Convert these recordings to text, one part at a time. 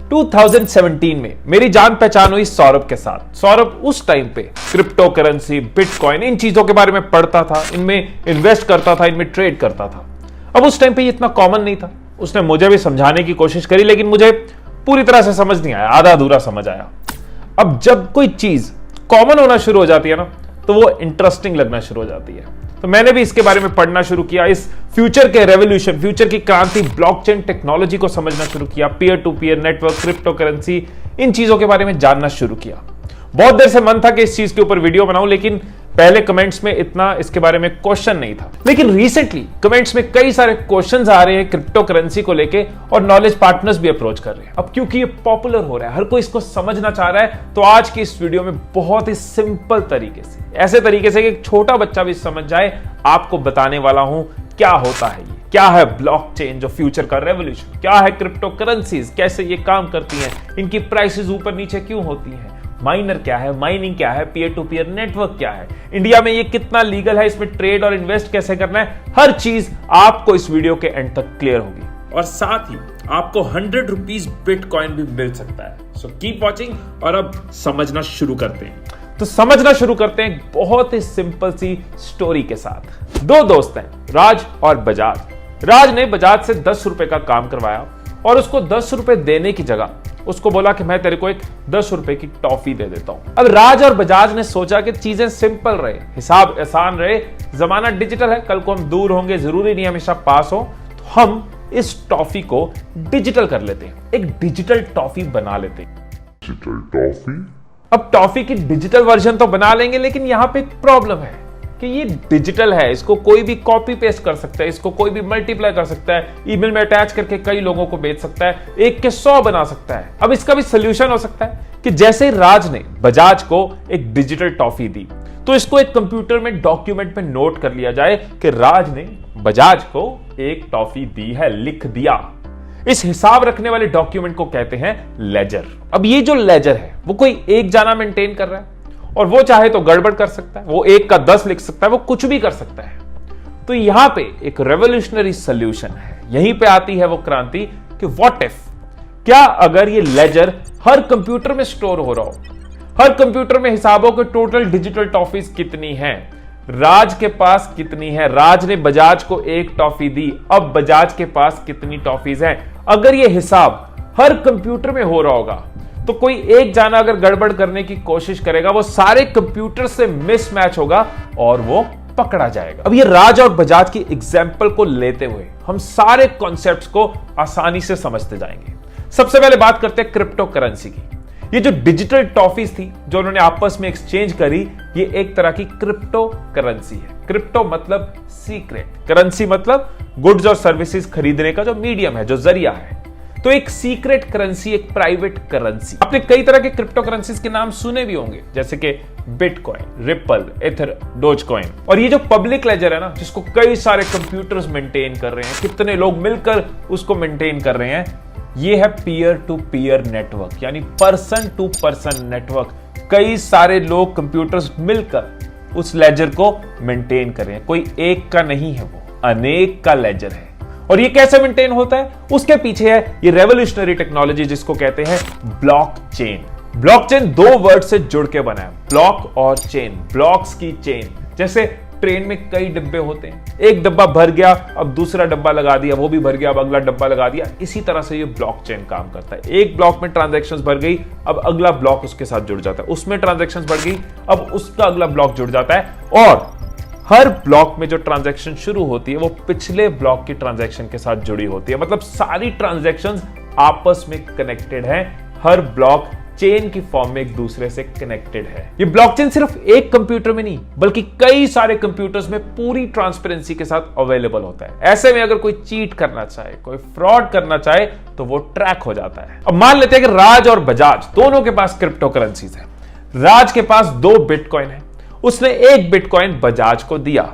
2017 में मेरी जान पहचान हुई सौरभ के साथ। सौरभ उस टाइम पे क्रिप्टो करेंसी, बिटकॉइन, इन चीजों के बारे में पढ़ता था, इनमें इन्वेस्ट करता था, इनमें ट्रेड करता था। अब उस टाइम पे ये इतना कॉमन नहीं था। उसने मुझे भी समझाने की कोशिश करी, लेकिन मुझे पूरी तरह से समझ नहीं आया, आधा अधूरा समझ आया। अब जब कोई चीज कॉमन होना शुरू हो जाती है ना, तो वो इंटरेस्टिंग लगना शुरू हो जाती है। तो मैंने भी इसके बारे में पढ़ना शुरू किया, इस फ्यूचर के रेवोल्यूशन, फ्यूचर की क्रांति, ब्लॉकचेन टेक्नोलॉजी को समझना शुरू किया, peer to peer network, crypto currency, इन चीजों के बारे में जानना शुरू किया। बहुत देर से मन था कि इस चीज के ऊपर वीडियो बनाऊं, लेकिन पहले कमेंट्स में इतना इसके बारे में क्वेश्चन नहीं था। लेकिन रिसेंटली कमेंट्स में कई सारे क्वेश्चंस आ रहे हैं क्रिप्टो करेंसी को लेके, और नॉलेज पार्टनर्स भी अप्रोच कर रहे हैं। अब क्योंकि ये पॉपुलर हो रहा है, हर कोई इसको समझना चाह रहा है, तो आज की इस वीडियो में बहुत ही सिंपल तरीके से, ऐसे तरीके से कि एक छोटा बच्चा भी समझ जाए, आपको बताने वाला हूं क्या होता है ये, क्या है ब्लॉकचेन जो फ्यूचर का रेवोल्यूशन, क्या है क्रिप्टो करेंसीज, कैसे ये काम करती हैं, इनकी प्राइसेस ऊपर नीचे क्यों होती हैं, माइनर क्या है, माइनिंग क्या है, पीयर टू पीयर नेटवर्क क्या है, इंडिया में ये कितना लीगल है, इसमें ट्रेड और इन्वेस्ट कैसे करना है, हर चीज आपको इस वीडियो के एंड तक क्लियर होगी। और साथ ही आपको 100 रुपीज बिटकॉइन भी मिल सकता है। सो कीप वॉचिंग और अब समझना शुरू करते हैं। तो समझना शुरू करते हैं बहुत ही सिंपल सी स्टोरी के साथ। दो दोस्त हैं, राज और बजाज। राज ने बजाज से 10 रुपए का काम करवाया और उसको 10 रुपए देने की जगह उसको बोला कि मैं तेरे को एक 10 रुपए की टॉफी दे देता हूं। अब राज और बजाज ने सोचा कि चीजें सिंपल रहे, हिसाब आसान रहे, जमाना डिजिटल है, कल को हम दूर होंगे, जरूरी नहीं हमेशा पास हो, तो हम इस टॉफी को डिजिटल कर लेते हैं, एक डिजिटल टॉफी बना लेते हैं। Digital toffee? अब टॉफी की डिजिटल वर्जन तो बना लेंगे, लेकिन यहां पे एक प्रॉब्लम है कि ये डिजिटल है, इसको कोई भी कॉपी पेस्ट कर सकता है, इसको कोई भी मल्टीप्लाई कर सकता है, ईमेल में अटैच करके कई लोगों को भेज सकता है, 1 के 100 बना सकता है। अब इसका भी सोल्यूशन हो सकता है कि जैसे राज ने बजाज को एक डिजिटल टॉफी दी, तो इसको एक कंप्यूटर में डॉक्यूमेंट में नोट कर लिया जाए कि राज ने बजाज को एक टॉफी दी है, लिख दिया। इस हिसाब रखने वाले डॉक्यूमेंट को कहते हैं लेजर। अब ये जो लेजर है वो कोई एक जना मेंटेन कर रहा है, और वो चाहे तो गड़बड़ कर सकता है, वो 1 का 10 लिख सकता है, वो कुछ भी कर सकता है। तो यहां पे एक रेवोल्यूशनरी सॉल्यूशन है, यहीं पे आती है वो क्रांति कि व्हाट इफ, क्या अगर ये लेजर हर कंप्यूटर में स्टोर हो रहा हो, हर कंप्यूटर में हिसाबों के टोटल डिजिटल टॉफीज कितनी हैं, राज के पास कितनी है, राज ने बजाज को एक टॉफी दी, अब बजाज के पास कितनी टॉफीज हैं, अगर ये हिसाब हर कंप्यूटर में हो रहा होगा, तो कोई एक जाना अगर गड़बड़ करने की कोशिश करेगा, वो सारे कंप्यूटर से मिसमैच होगा और वो पकड़ा जाएगा। अब ये राज और बजाज की एग्जाम्पल को लेते हुए हम सारे कॉन्सेप्ट्स को आसानी से समझते जाएंगे। सबसे पहले बात करते हैं क्रिप्टो करेंसी की। ये जो डिजिटल टॉफीज थी जो उन्होंने आपस में एक्सचेंज करी, ये एक तरह की क्रिप्टो करेंसी है। क्रिप्टो मतलब सीक्रेट, करेंसी मतलब गुड्स और सर्विसेज खरीदने का जो मीडियम है, जो जरिया है। तो एक सीक्रेट करेंसी, एक प्राइवेट करेंसी। आपने कई तरह के क्रिप्टो करेंसीज के नाम सुने भी होंगे, जैसे कि बिटकॉइन, रिपल, एथर, डोजकॉइन। और ये जो पब्लिक लेजर है ना, जिसको कई सारे कंप्यूटर्स मेंटेन कर रहे हैं, कितने लोग मिलकर उसको मेंटेन कर रहे हैं, ये है पीयर टू पीयर नेटवर्क, यानी पर्सन टू पर्सन नेटवर्क। कई सारे लोग कंप्यूटर्स मिलकर उस लेजर को मेंटेन कर रहे हैं, कोई एक का नहीं है, वो अनेक का लेजर है। और ये कैसे मेंटेन होता है, उसके पीछे है ये रेवोल्यूशनरी टेक्नोलॉजी जिसको कहते हैं ब्लॉकचेन। ब्लॉकचेन 2 वर्ड से जुड़ के बना है, ब्लॉक और चेन, ब्लॉक्स की चेन। जैसे ट्रेन में कई डिब्बे होते हैं, एक डब्बा भर गया, अब दूसरा डब्बा लगा दिया, वो भी भर गया, अब अगला डब्बा लगा दिया। इसी तरह से ये ब्लॉकचेन काम करता है। एक ब्लॉक में ट्रांजैक्शंस भर गई, अब अगला ब्लॉक उसके साथ जुड़ जाता है, उसमें ट्रांजैक्शंस बढ़ गई, अब उसका अगला ब्लॉक जुड़ जाता है। और हर ब्लॉक में जो ट्रांजैक्शन शुरू होती है वो पिछले ब्लॉक की ट्रांजैक्शन के साथ जुड़ी होती है। मतलब सारी ट्रांजैक्शंस आपस में कनेक्टेड हैं, हर ब्लॉक चेन की फॉर्म में एक दूसरे से कनेक्टेड है। ये ब्लॉकचेन सिर्फ एक कंप्यूटर में नहीं, बल्कि कई सारे कंप्यूटर्स में पूरी ट्रांसपेरेंसी के साथ अवेलेबल होता है। ऐसे में अगर कोई चीट करना चाहे, कोई फ्रॉड करना चाहे, तो वो ट्रैक हो जाता है। अब मान लेते हैं कि राज और बजाज दोनों के पास क्रिप्टो करेंसीज है। राज के पास 2 बिटकॉइन है, उसने 1 बिटकॉइन बजाज को दिया।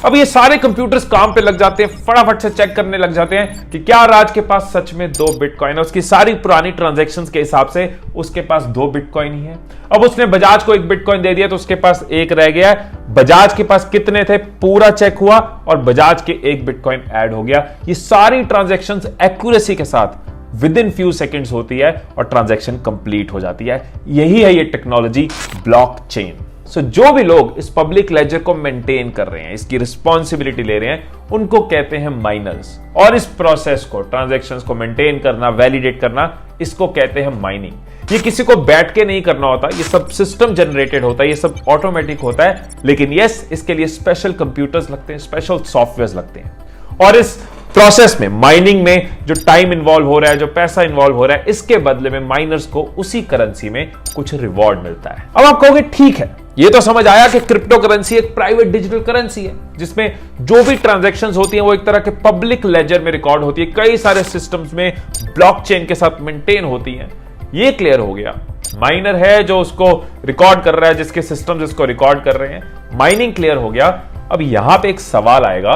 अब ये सारे कंप्यूटर्स काम पे लग जाते हैं, फटाफट से चेक करने लग जाते हैं कि क्या राज के पास सच में 2 बिटकॉइन है। उसकी सारी पुरानी ट्रांजैक्शंस के हिसाब से उसके पास 2 बिटकॉइन ही है। अब उसने बजाज को 1 बिटकॉइन दे दिया तो उसके पास 1 रह गया है। बजाज के पास कितने थे पूरा चेक हुआ और बजाज के 1 बिटकॉइन ऐड हो गया। ये सारी ट्रांजैक्शंस एक्यूरेसी के साथ विद इन फ्यू सेकेंड्स होती है और ट्रांजैक्शन कंप्लीट हो जाती है। यही है ये टेक्नोलॉजी ब्लॉकचेन। सो जो भी लोग इस पब्लिक लेजर को मेंटेन कर रहे हैं, इसकी रिस्पॉन्सिबिलिटी ले रहे हैं, उनको कहते हैं माइनर्स। और इस प्रोसेस को, ट्रांजैक्शंस को मेंटेन करना, वैलिडेट करना, इसको कहते हैं माइनिंग। ये किसी को बैठ के नहीं करना होता, ये सब सिस्टम जनरेटेड होता है, ये सब ऑटोमेटिक होता है। लेकिन यस, इसके लिए स्पेशल कंप्यूटर्स लगते हैं, स्पेशल सॉफ्टवेयर लगते हैं। और इस प्रोसेस में, माइनिंग में जो टाइम इन्वॉल्व हो रहा है, जो पैसा इन्वॉल्व हो रहा है, इसके बदले में माइनर्स को उसी करेंसी में कुछ रिवॉर्ड मिलता है। अब आप कहोगे ठीक है, ये तो समझ आया कि क्रिप्टो करेंसी एक प्राइवेट डिजिटल करेंसी है जिसमें जो भी ट्रांजैक्शंस होती हैं वो एक तरह के पब्लिक लेजर में रिकॉर्ड होती है, कई सारे सिस्टम्स में ब्लॉकचेन के साथ मेंटेन होती हैं। ये क्लियर हो गया। माइनर है जो उसको रिकॉर्ड कर रहा है, जिसके सिस्टम्स इसको रिकॉर्ड कर रहे हैं। माइनिंग क्लियर हो गया। अब यहां पे एक सवाल आएगा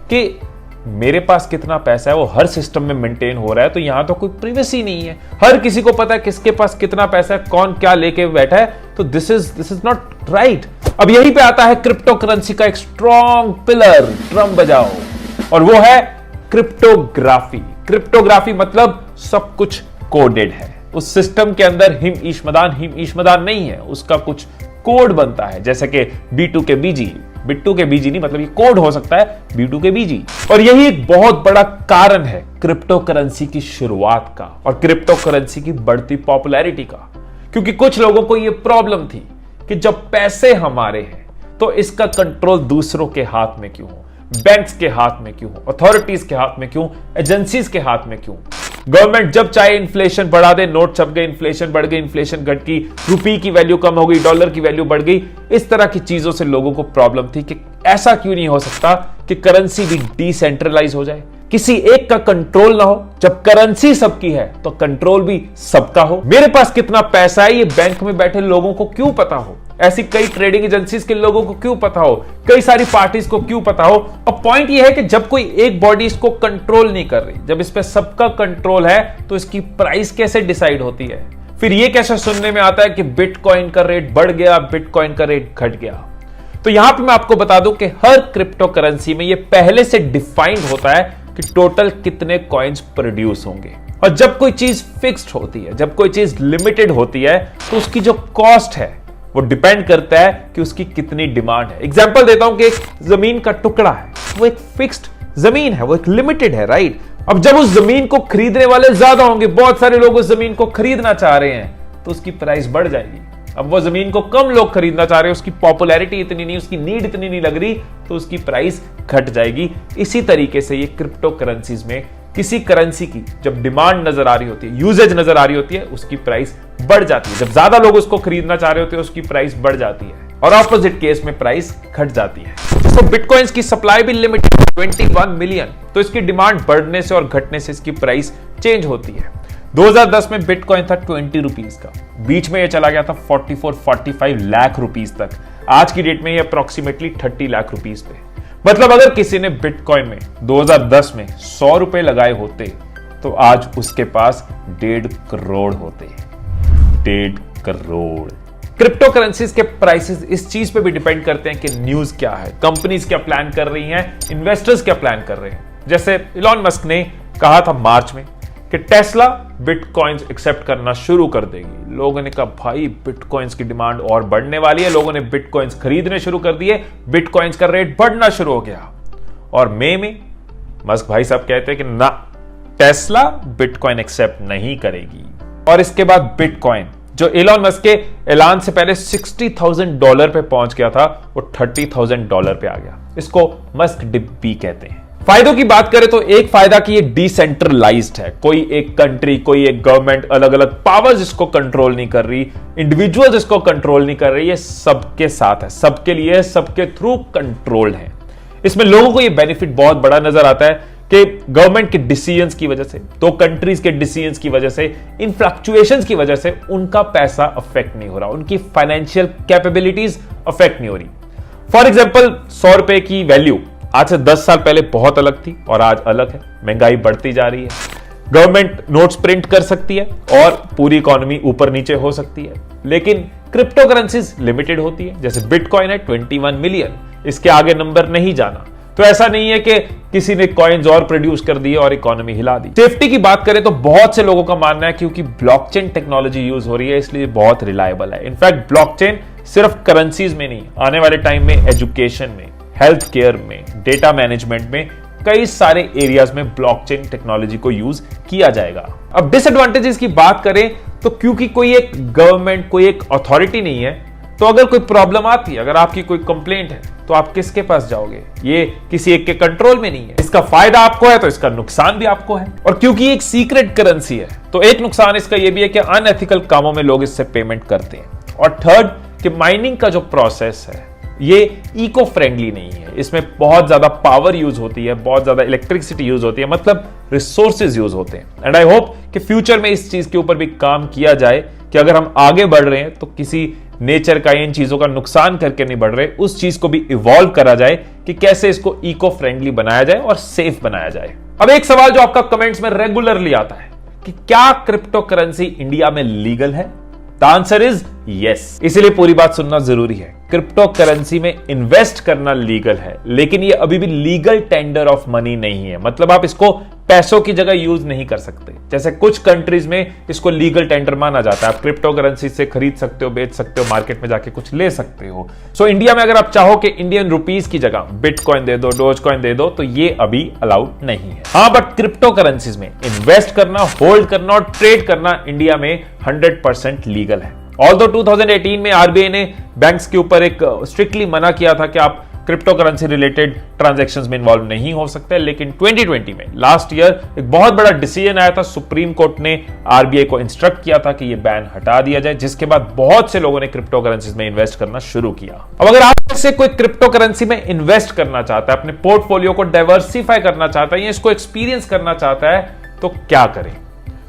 कि मेरे पास कितना पैसा है वो हर सिस्टम में मेंटेन हो रहा है, तो यहां तो कोई प्राइवेसी नहीं है, हर किसी को पता है किसके पास कितना पैसा है, कौन क्या लेके बैठा है, तो दिस इज नॉट राइट। अब यहीं पे आता है क्रिप्टो करेंसी का एक स्ट्रॉन्ग पिलर, ड्रम बजाओ, और वो है क्रिप्टोग्राफी। क्रिप्टोग्राफी मतलब सब कुछ कोडेड है। उस सिस्टम के अंदर हिम ईशमदान नहीं है, उसका कुछ कोड बनता है, जैसे कि B2 के BG, बिट्टू के बीजी नहीं, मतलब ये कोड हो सकता है B2 के BG। और यही एक बहुत बड़ा कारण है क्रिप्टो करेंसी की शुरुआत का और क्रिप्टो करेंसी की बढ़ती पॉपुलैरिटी का। क्योंकि कुछ लोगों को यह प्रॉब्लम थी कि जब पैसे हमारे हैं तो इसका कंट्रोल दूसरों के हाथ में क्यों हो, बैंक्स के हाथ में क्यों हो, अथॉरिटीज के हाथ में क्यों, एजेंसीज के हाथ में क्यों। गवर्नमेंट जब चाहे इन्फ्लेशन बढ़ा दे, नोट छप गए, इन्फ्लेशन बढ़ गई, इन्फ्लेशन घट गई, रुपये की वैल्यू कम हो गई, डॉलर की वैल्यू बढ़ गई। इस तरह की चीजों से लोगों को प्रॉब्लम थी कि ऐसा क्यों नहीं हो सकता कि करेंसी भी डिसेंट्रलाइज हो जाए, किसी एक का कंट्रोल ना हो। जब करेंसी सबकी है तो कंट्रोल भी सबका हो। मेरे पास कितना पैसा है ये बैंक में बैठे लोगों को क्यों पता हो, ऐसी कई ट्रेडिंग एजेंसीज के लोगों को क्यों पता हो, कई सारी पार्टीज को क्यों पता हो। अब पॉइंट ये है कि जब कोई एक बॉडी इसको कंट्रोल नहीं कर रही, जब इस पे सबका कंट्रोल है, तो इसकी प्राइस कैसे डिसाइड होती है। फिर ये कैसे सुनने में आता है कि बिटकॉइन का रेट बढ़ गया, बिटकॉइन का रेट घट गया। तो यहां पे मैं आपको बता दूं कि हर क्रिप्टो करेंसी में ये पहले से डिफाइंड होता है कि टोटल कितने कॉइन्स प्रोड्यूस होंगे। और जब कोई चीज फिक्स्ड होती है, जब कोई चीज लिमिटेड होती है, तो उसकी जो कॉस्ट है वो डिपेंड करता है कि उसकी कितनी डिमांड है। एग्जांपल देता हूं कि एक जमीन का टुकड़ा है, वो एक फिक्स्ड जमीन है, वो एक लिमिटेड है, राइट। अब जब उस जमीन को खरीदने वाले ज्यादा होंगे, बहुत सारे लोग उस जमीन को खरीदना चाह रहे हैं, तो उसकी प्राइस बढ़ जाएगी। अब वो जमीन को कम लोग खरीदना चाह रहे हैं, उसकी पॉपुलैरिटी इतनी नहीं, उसकी नीड इतनी नहीं लग रही, तो उसकी प्राइस घट जाएगी। इसी तरीके से ये क्रिप्टो करेंसीज में किसी करेंसी की जब डिमांड नजर आ रही होती है, यूजेज नजर आ रही होती है, उसकी प्राइस बढ़ जाती है। जब ज्यादा लोग उसको खरीदना चाह रहे होते हैं, उसकी प्राइस बढ़ जाती है, और ऑपोजिट केस में प्राइस घट जाती है। तो बिटकॉइंस की सप्लाई भी लिमिटेड 21 मिलियन, तो इसकी डिमांड बढ़ने से और घटने से इसकी प्राइस चेंज होती है। 2010 में बिटकॉइन था 20 रुपीज का, बीच में यह चला गया था 44-45 लाख रुपीज तक। आज की डेट में यह अप्रोक्सीमेटली 30 लाख रुपीज पे। मतलब अगर किसी ने बिटकॉइन में 2010 में 100 रुपए लगाए होते तो आज उसके पास 1.5 करोड़ होते। 1.5 करोड़। क्रिप्टो करेंसीज के प्राइसेस इस चीज पे भी डिपेंड करते हैं कि न्यूज क्या है, कंपनीज क्या प्लान कर रही हैं, इन्वेस्टर्स क्या प्लान कर रहे हैं। जैसे इलॉन मस्क ने कहा था मार्च में कि टेस्ला बिटकॉइंस एक्सेप्ट करना शुरू कर देगी। लोगों ने कहा भाई बिटकॉइंस की डिमांड और बढ़ने वाली है, लोगों ने बिटकॉइंस खरीदने शुरू कर दिए, बिटकॉइंस का रेट बढ़ना शुरू हो गया। और मई में मस्क भाई साहब कहते हैं कि ना, टेस्ला बिटकॉइन एक्सेप्ट नहीं करेगी। और इसके बाद बिटकॉइन जो इलॉन मस्क के ऐलान से पहले $60,000 पे पहुंच गया था, वो $30,000 पे आ गया। इसको मस्क डिब्बी कहते हैं। फायदों की बात करें तो एक फायदा कि ये डिसेंट्रलाइज्ड है, कोई एक कंट्री, कोई एक गवर्नमेंट, अलग अलग पावर्स इसको कंट्रोल नहीं कर रही, इंडिविजुअल्स इसको कंट्रोल नहीं कर रही, ये सबके साथ है, सबके लिए, सबके थ्रू कंट्रोल्ड है। इसमें लोगों को ये बेनिफिट बहुत बड़ा नजर आता है कि गवर्नमेंट के डिसीजंस की वजह से, दो कंट्रीज के डिसीजंस की वजह से, इन फ्लक्चुएशंस की वजह से उनका पैसा अफेक्ट नहीं हो रहा, उनकी फाइनेंशियल कैपेबिलिटीज अफेक्ट नहीं हो रही। फॉर एग्जाम्पल 100 रुपए की वैल्यू आज से 10 साल पहले बहुत अलग थी और आज अलग है। महंगाई बढ़ती जा रही है, गवर्नमेंट नोट्स प्रिंट कर सकती है और पूरी इकोनॉमी ऊपर नीचे हो सकती है, लेकिन क्रिप्टो करेंसीज लिमिटेड होती है। जैसे बिटकॉइन है 21 मिलियन, इसके आगे नंबर नहीं जाना। तो ऐसा नहीं है कि किसी ने कॉइन्स और प्रोड्यूस कर दिए और इकोनॉमी हिला दी। सेफ्टी की बात करें तो बहुत से लोगों का मानना है क्योंकि ब्लॉकचेन टेक्नोलॉजी यूज हो रही है इसलिए बहुत रिलायबल है। इनफैक्ट ब्लॉकचेन सिर्फ करेंसीज में नहीं, आने वाले टाइम में एजुकेशन में, हेल्थ केयर में, डेटा मैनेजमेंट में, कई सारे एरियाज में ब्लॉकचेन टेक्नोलॉजी को यूज किया जाएगा। अब डिसएडवांटेजेस की बात करें तो क्योंकि कोई एक गवर्नमेंट, कोई एक अथॉरिटी नहीं है, तो अगर कोई प्रॉब्लम आती है, अगर आपकी कोई कंप्लेंट है, तो आप किसके पास जाओगे? ये किसी एक के कंट्रोल में नहीं है। इसका फायदा आपको है तो इसका नुकसान भी आपको है। और क्योंकि एक सीक्रेट करेंसी है तो एक नुकसान इसका यह भी है कि अनएथिकल कामों में लोग इससे पेमेंट करते हैं। और थर्ड कि माइनिंग का जो प्रोसेस है ये इको फ्रेंडली नहीं है। इसमें बहुत ज्यादा पावर यूज होती है, बहुत ज्यादा इलेक्ट्रिसिटी यूज होती है, मतलब रिसोर्सेज यूज होते हैं। एंड आई होप कि फ्यूचर में इस चीज के ऊपर भी काम किया जाए कि अगर हम आगे बढ़ रहे हैं तो किसी नेचर का, इन चीजों का नुकसान करके नहीं बढ़ रहे, उस चीज को भी इवॉल्व करा जाए कि कैसे इसको इको फ्रेंडली बनाया जाए और सेफ बनाया जाए। अब एक सवाल जो आपका कमेंट्स में रेगुलरली आता है कि क्या क्रिप्टो करेंसी इंडिया में लीगल है? The answer is yes. इसीलिए पूरी बात सुनना जरूरी है। क्रिप्टो करेंसी में इन्वेस्ट करना लीगल है, लेकिन ये अभी भी लीगल टेंडर ऑफ मनी नहीं है। मतलब आप इसको पैसों की जगह यूज नहीं कर सकते। जैसे कुछ कंट्रीज में इसको लीगल टेंडर माना जाता है, आप क्रिप्टो करेंसी से खरीद सकते हो, बेच सकते हो, मार्केट में जाके कुछ ले सकते हो। सो इंडिया में अगर आप चाहो कि इंडियन रुपीज की जगह बिटकॉइन दे दो, डोज कॉइन दे दो, तो ये अभी अलाउड नहीं है। हाँ, बट क्रिप्टो करेंसीज में इन्वेस्ट करना, होल्ड करना और ट्रेड करना इंडिया में 100% लीगल है। ऑल्दो 2018 में आरबीआई ने बैंक्स के ऊपर एक स्ट्रिक्टली मना किया था कि आप क्रिप्टो करेंसी रिलेटेड ट्रांजैक्शंस में इन्वॉल्व नहीं हो सकते, लेकिन 2020 में लास्ट ईयर एक बहुत बड़ा डिसीजन आया था। सुप्रीम कोर्ट ने आरबीआई को इंस्ट्रक्ट किया था कि ये बैन हटा दिया जाए, जिसके बाद बहुत से लोगों ने क्रिप्टो करेंसीज में इन्वेस्ट करना शुरू किया। अब अगर आप से कोई क्रिप्टो करेंसी में इन्वेस्ट करना चाहता है, अपने पोर्टफोलियो को डाइवर्सिफाई करना चाहता है या इसको एक्सपीरियंस करना चाहता है, तो क्या करें?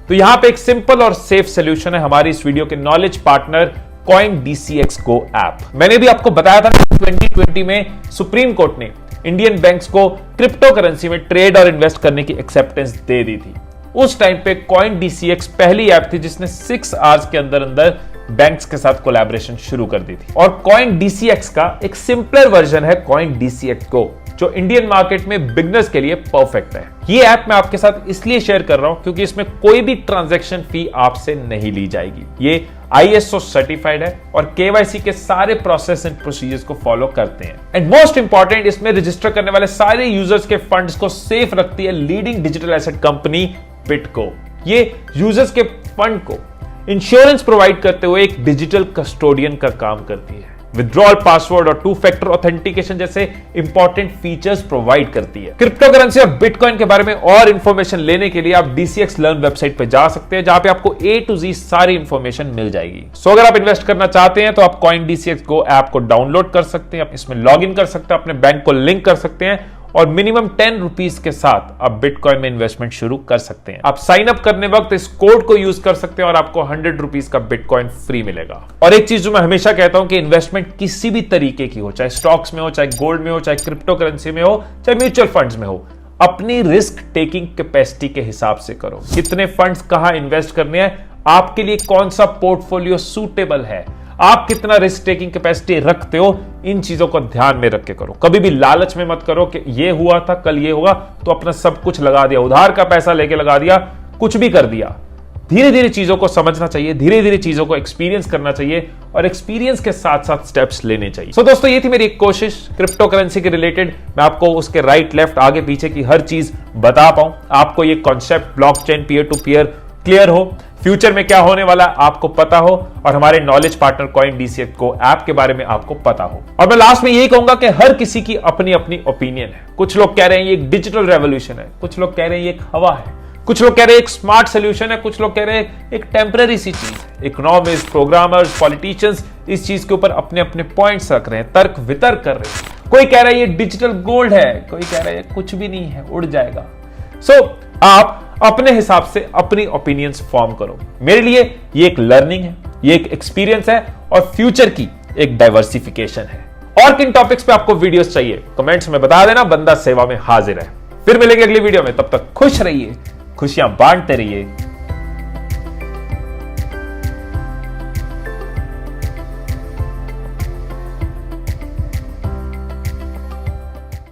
तो यहां पे एक सिंपल और सेफ सोल्यूशन है हमारी इस वीडियो के knowledge partner CoinDCX Go app. मैंने भी आपको बताया था 2020 में सुप्रीम कोर्ट ने इंडियन बैंक्स को क्रिप्टो करेंसी में ट्रेड और इन्वेस्ट करने की एक्सेप्टेंस दे दी थी। उस टाइम पे CoinDCX पहली ऐप थी जिसने 6 आवर्स के अंदर अंदर बैंक्स के साथ कोलैबोरेशन शुरू कर दी थी। और CoinDCX का एक सिंपलर वर्जन है CoinDCX Go, जो इंडियन मार्केट में बिगनर्स के लिए परफेक्ट है। ये ऐप मैं आपके साथ इसलिए शेयर कर रहा हूं क्योंकि इसमें कोई भी ट्रांजैक्शन फी आपसे नहीं ली जाएगी। ये ISO सर्टिफाइड है और KYC के सारे प्रोसेस एंड प्रोसीजर्स को फॉलो करते हैं। एंड मोस्ट इंपॉर्टेंट, इसमें रजिस्टर करने वाले सारे यूजर्स के फंड्स को सेफ रखती है leading digital asset company Bytco. ये यूजर्स के फंड को इंश्योरेंस प्रोवाइड करते हुए एक डिजिटल कस्टोडियन का काम करती है। विथड्रॉल पासवर्ड और 2 फैक्टर ऑथेंटिकेशन जैसे इंपॉर्टेंट फीचर्स प्रोवाइड करती है। क्रिप्टो करेंसी और बिटकॉइन के बारे में और इंफॉर्मेशन लेने के लिए आप DCX Learn वेबसाइट पे जा सकते हैं, जहां पे आपको A to Z सारी इंफॉर्मेशन मिल जाएगी। सो अगर आप इन्वेस्ट करना चाहते हैं तो आप CoinDCX Go ऐप को डाउनलोड कर सकते हैं, आप इसमें लॉग इन कर सकते हैं, अपने बैंक को लिंक कर सकते हैं और मिनिमम 10 रुपीज के साथ आप बिटकॉइन में इन्वेस्टमेंट शुरू कर सकते हैं। आप साइन अप करने वक्त इस कोड को यूज कर सकते हैं और आपको 100 रुपीज का बिटकॉइन फ्री मिलेगा। और एक चीज जो मैं हमेशा कहता हूं कि इन्वेस्टमेंट किसी भी तरीके की हो, चाहे स्टॉक्स में हो, चाहे गोल्ड में हो, चाहे क्रिप्टो करेंसी में हो, चाहे म्यूचुअल फंड्स में हो, अपनी रिस्क टेकिंग कैपेसिटी के हिसाब से करो। कितने फंड्स कहां इन्वेस्ट करने हैं, आपके लिए कौन सा पोर्टफोलियो सूटेबल है, आप कितना रिस्क टेकिंग कैपेसिटी रखते हो, इन चीजों को ध्यान में रख के करो। कभी भी लालच में मत करो कि ये हुआ था, कल ये होगा, तो अपना सब कुछ लगा दिया, उधार का पैसा लेके लगा दिया, कुछ भी कर दिया। धीरे धीरे चीजों को समझना चाहिए, धीरे धीरे चीजों को एक्सपीरियंस करना चाहिए और एक्सपीरियंस के साथ साथ स्टेप्स लेने चाहिए। सो दोस्तों, ये थी मेरी एक कोशिश क्रिप्टो करेंसी के रिलेटेड मैं आपको उसके राइट लेफ्ट आगे पीछे की हर चीज बता पाऊं, आपको ये concept blockchain peer to peer clear हो, फ्यूचर में क्या होने वाला आपको पता हो और हमारे knowledge partner CoinDCX Go app के बारे में आपको पता हो। और मैं लास्ट में यही कहूंगा कि हर किसी की अपनी अपनी ओपिनियन है। कुछ लोग कह रहे हैं ये एक डिजिटल रेवोल्यूशन है, कुछ लोग कह रहे हैं ये एक हवा है, कुछ लोग कह रहे हैं एक स्मार्ट सोल्यूशन है, कुछ लोग कह रहे हैं एक टेम्पररी सी चीज है। इकोनॉमिस्ट, प्रोग्रामर्स, पॉलिटिशियंस इस चीज के ऊपर अपने अपने पॉइंट्स रख रहे हैं, तर्क वितर्क कर रहे हैं। कोई कह रहा है ये डिजिटल गोल्ड है, कोई कह रहा है कुछ भी नहीं है, उड़ जाएगा। सो आप अपने हिसाब से अपनी ओपिनियंस फॉर्म करो। मेरे लिए ये एक लर्निंग है, ये एक एक्सपीरियंस है और फ्यूचर की एक डाइवर्सिफिकेशन है। और किन टॉपिक्स पे आपको वीडियोस चाहिए कमेंट्स में बता देना, बंदा सेवा में हाजिर है। फिर मिलेंगे अगली वीडियो में, तब तक खुश रहिए, खुशियां बांटते रहिए।